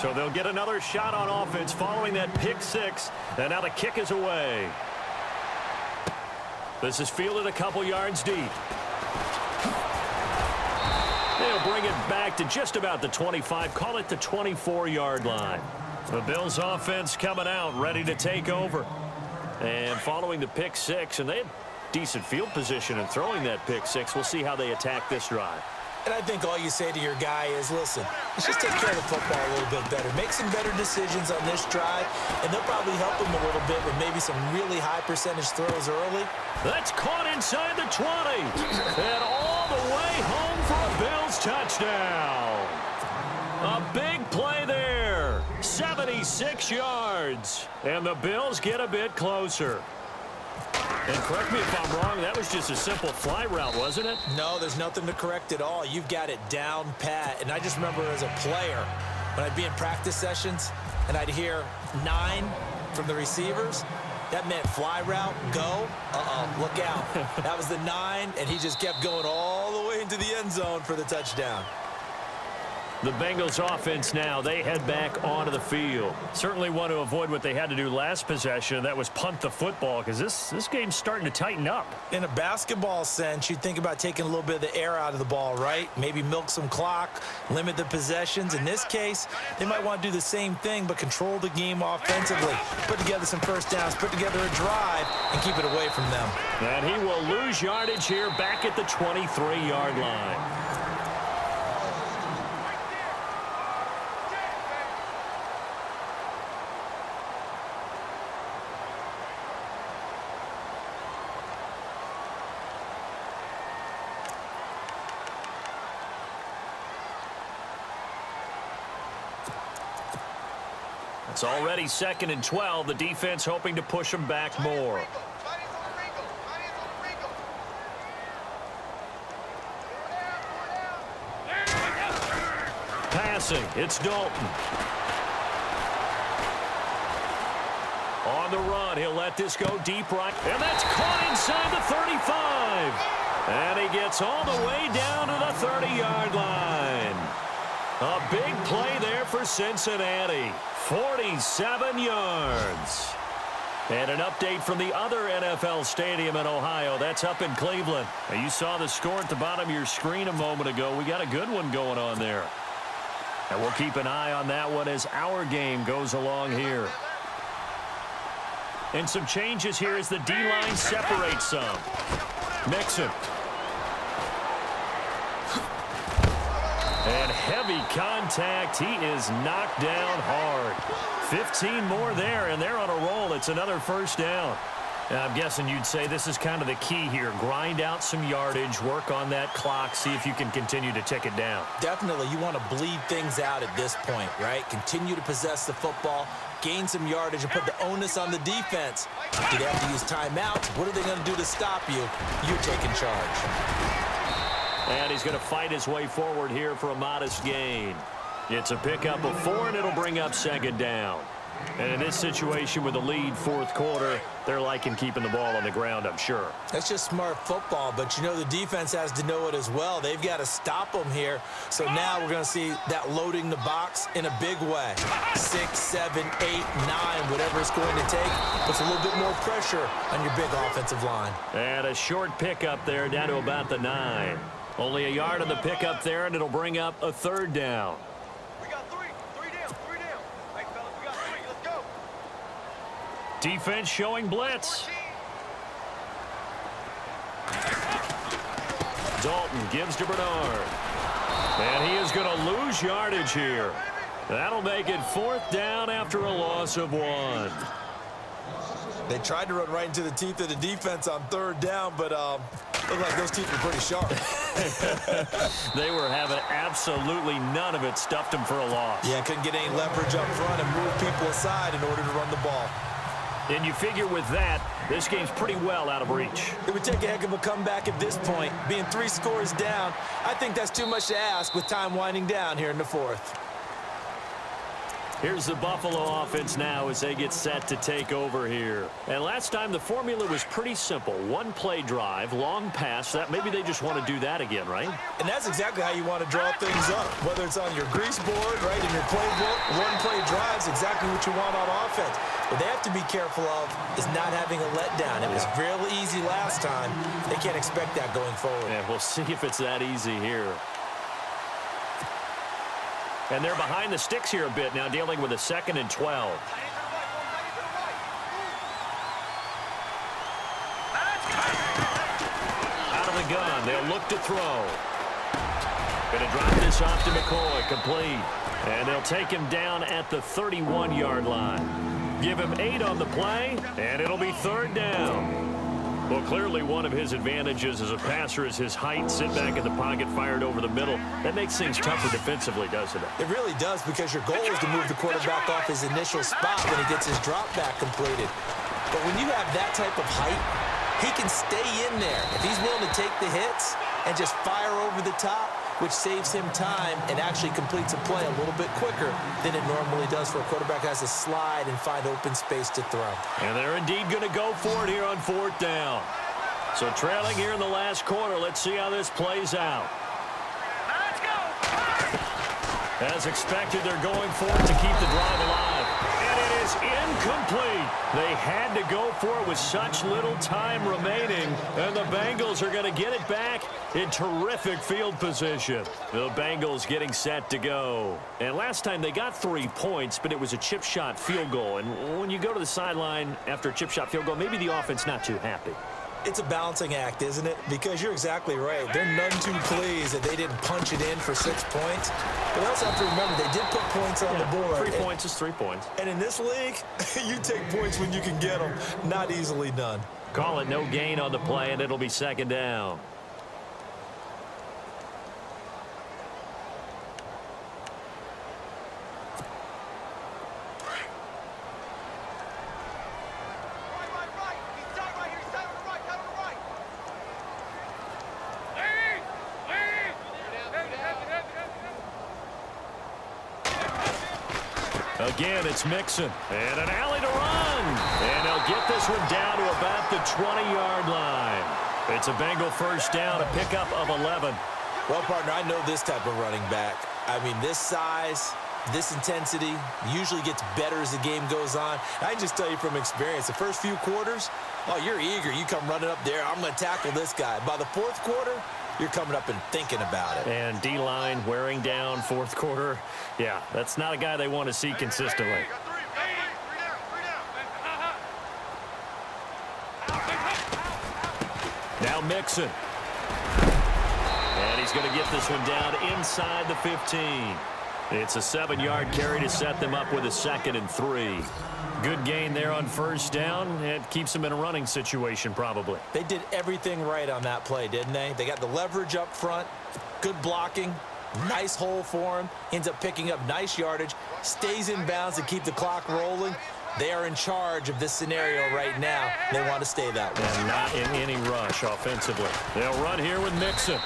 So they'll get another shot on offense following that pick six. And now the kick is away. This is fielded a couple yards deep. They'll bring it back to just about the 25. Call it the 24-yard line. The Bills offense coming out, ready to take over. And following the pick six, and they had decent field position in throwing that pick six. We'll see how they attack this drive. And I think all you say to your guy is, listen, let's just take care of the football a little bit better. Make some better decisions on this drive, and they'll probably help him a little bit with maybe some really high percentage throws early. That's caught inside the 20. And all the way home for a Bills touchdown. A big play there. 76 yards. And the Bills get a bit closer. And correct me if I'm wrong, that was just a simple fly route, wasn't it? No, there's nothing to correct at all. You've got it down pat. And I just remember as a player, when I'd be in practice sessions and I'd hear 9 from the receivers, that meant fly route, go. Look out. That was the 9, and he just kept going all the way into the end zone for the touchdown. The Bengals offense now, they head back onto the field. Certainly want to avoid what they had to do last possession. That was punt the football, because this game's starting to tighten up. In a basketball sense, you think about taking a little bit of the air out of the ball, right? Maybe milk some clock, limit the possessions. In this case, they might want to do the same thing, but control the game offensively. Put together some first downs, put together a drive, and keep it away from them. And he will lose yardage here back at the 23-yard line. It's already 2nd and 12. The defense hoping to push them back more. Passing, it's Dalton. On the run, he'll let this go deep right. And that's caught inside the 35. And he gets all the way down to the 30-yard line. A big play there for Cincinnati. 47 yards. And an update from the other NFL stadium in Ohio. That's up in Cleveland. Now, you saw the score at the bottom of your screen a moment ago. We got a good one going on there. And we'll keep an eye on that one as our game goes along here. And some changes here as the D-line separates some. Mixon. And heavy contact. He is knocked down hard. 15 more there, and they're on a roll. It's another first down. And I'm guessing you'd say this is kind of the key here. Grind out some yardage, work on that clock, see if you can continue to tick it down. Definitely. You want to bleed things out at this point, right? Continue to possess the football, gain some yardage, and put the onus on the defense. Do they have to use timeouts? What are they going to do to stop you? You're taking charge. And he's going to fight his way forward here for a modest gain. It's a pickup of 4, and it'll bring up 2nd down. And in this situation with the lead 4th quarter, they're liking keeping the ball on the ground, I'm sure. That's just smart football, but you know the defense has to know it as well. They've got to stop them here. So now we're going to see that loading the box in a big way. 6, 7, 8, 9, whatever it's going to take. Puts a little bit more pressure on your big offensive line. And a short pickup there down to about the 9. Only a yard on the pickup there, and it'll bring up a 3rd down. We got 3 down. Thanks, fellas. We got 3. Let's go. Defense showing blitz. Dalton gives to Bernard. And he is going to lose yardage here. That'll make it 4th down after a loss of 1. They tried to run right into the teeth of the defense on 3rd down, but looked like those teeth were pretty sharp. They were having absolutely none of it. Stuffed them for a loss. Yeah, couldn't get any leverage up front and move people aside in order to run the ball. And you figure with that, this game's pretty well out of reach. It would take a heck of a comeback at this point. Being 3 scores down, I think that's too much to ask with time winding down here in the 4th. Here's the Buffalo offense now as they get set to take over here. And last time the formula was pretty simple. One play drive, long pass. That maybe they just want to do that again, right? And that's exactly how you want to draw things up. Whether it's on your grease board, right, in your playbook, one play drive is exactly what you want on offense. What they have to be careful of is not having a letdown. It was real easy last time. They can't expect that going forward. Yeah, we'll see if it's that easy here. And they're behind the sticks here a bit now, dealing with a 2nd and 12. Out of the gun, they'll look to throw. Going to drop this off to McCoy, complete. And they'll take him down at the 31-yard line. Give him 8 on the play, and it'll be 3rd down. Well, clearly one of his advantages as a passer is his height. Sit back in the pocket, fired over the middle. That makes things tougher defensively, doesn't it? It really does, because your goal is to move the quarterback off his initial spot when he gets his drop back completed. But when you have that type of height, he can stay in there. If he's willing to take the hits and just fire over the top, which saves him time and actually completes a play a little bit quicker than it normally does for a quarterback who has to slide and find open space to throw. And they're indeed going to go for it here on 4th down. So trailing here in the last quarter. Let's see how this plays out. Let's go. As expected, they're going for it to keep the drive alive. And it is incomplete. They had to go for it with such little time remaining. And the Bengals are going to get it back in terrific field position. The Bengals getting set to go. And last time they got 3 points, but it was a chip shot field goal. And when you go to the sideline after a chip shot field goal, maybe the offense not too happy. It's a balancing act, isn't it? Because you're exactly right. They're none too pleased that they didn't punch it in for 6 points. But they also have to remember they did put points on the board. 3 points is 3 points. And in this league, you take points when you can get them. Not easily done. Call it no gain on the play, and it'll be 2nd down. Right. He's tight right here. He's tight on the right. Tight on the right. Again, it's Mixon. And an alley to run. And they'll get this one down to about the 20-yard line. It's a Bengal 1st down, a pickup of 11. Well, partner, I know this type of running back. I mean, this size, this intensity usually gets better as the game goes on. I can just tell you from experience, the first few quarters, oh, you're eager. You come running up there, I'm going to tackle this guy. By the 4th quarter, you're coming up and thinking about it. And D-line wearing down 4th quarter. Yeah, that's not a guy they want to see consistently. You got 3. Now Mixon. And he's going to get this one down inside the 15. It's a 7-yard carry to set them up with a 2nd and 3. Good gain there on 1st down. It keeps them in a running situation probably. They did everything right on that play, didn't they? They got the leverage up front, good blocking, nice hole for him, ends up picking up nice yardage, stays in bounds to keep the clock rolling. They are in charge of this scenario right now. They want to stay that way. And not in any rush offensively. They'll run here with Mixon.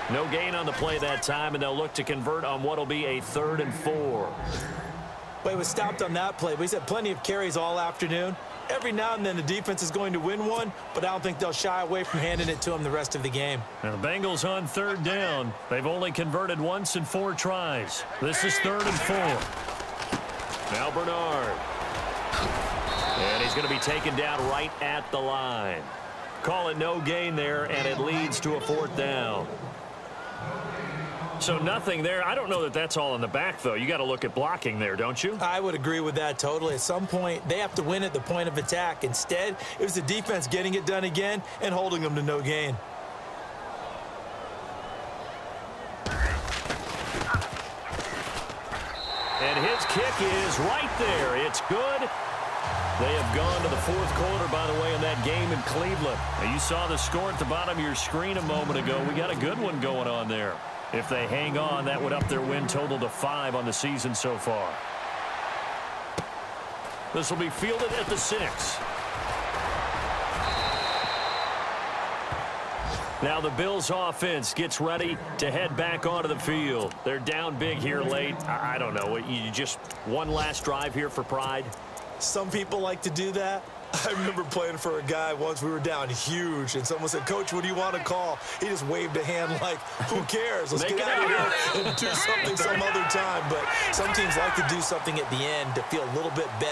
No gain on the play that time, and they'll look to convert on what will be a 3rd and 4. But he was stopped on that play. But he's had plenty of carries all afternoon. Every now and then the defense is going to win one, but I don't think they'll shy away from handing it to him the rest of the game. Now the Bengals on 3rd down. They've only converted once in 4 tries. This is 3rd and 4. Now Bernard. And he's going to be taken down right at the line. Call it no gain there, and it leads to a 4th down. So nothing there. I don't know that that's all in the back, though. You got to look at blocking there, don't you? I would agree with that totally. At some point, they have to win at the point of attack. Instead, it was the defense getting it done again and holding them to no gain. And his kick is right there. It's good. They have gone to the 4th quarter, by the way, in that game in Cleveland. Now, you saw the score at the bottom of your screen a moment ago. We got a good one going on there. If they hang on, that would up their win total to 5 on the season so far. This will be fielded at the 6. Now the Bills offense gets ready to head back onto the field. They're down big here late. I don't know. You just one last drive here for pride? Some people like to do that. I remember playing for a guy once. We were down huge, and someone said, "Coach, what do you want to call?" He just waved a hand like, who cares? Let's get out of here and do something some other time. But some teams like to do something at the end to feel a little bit better.